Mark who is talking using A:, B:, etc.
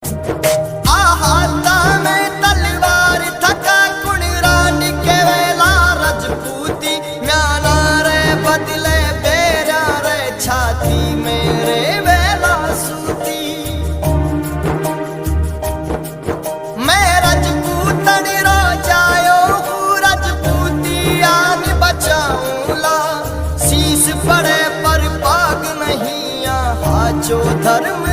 A: हाथा में तलवार थका कुण रानी के वेला रजपूती म्याना रे बदले बेरा रे छाती मेरे वेला सूती। मैं रजपूतन रो जायो हूँ रजपूती आन बचाऊंला शीश पड़े पर पाग नहीं हाचो धर्म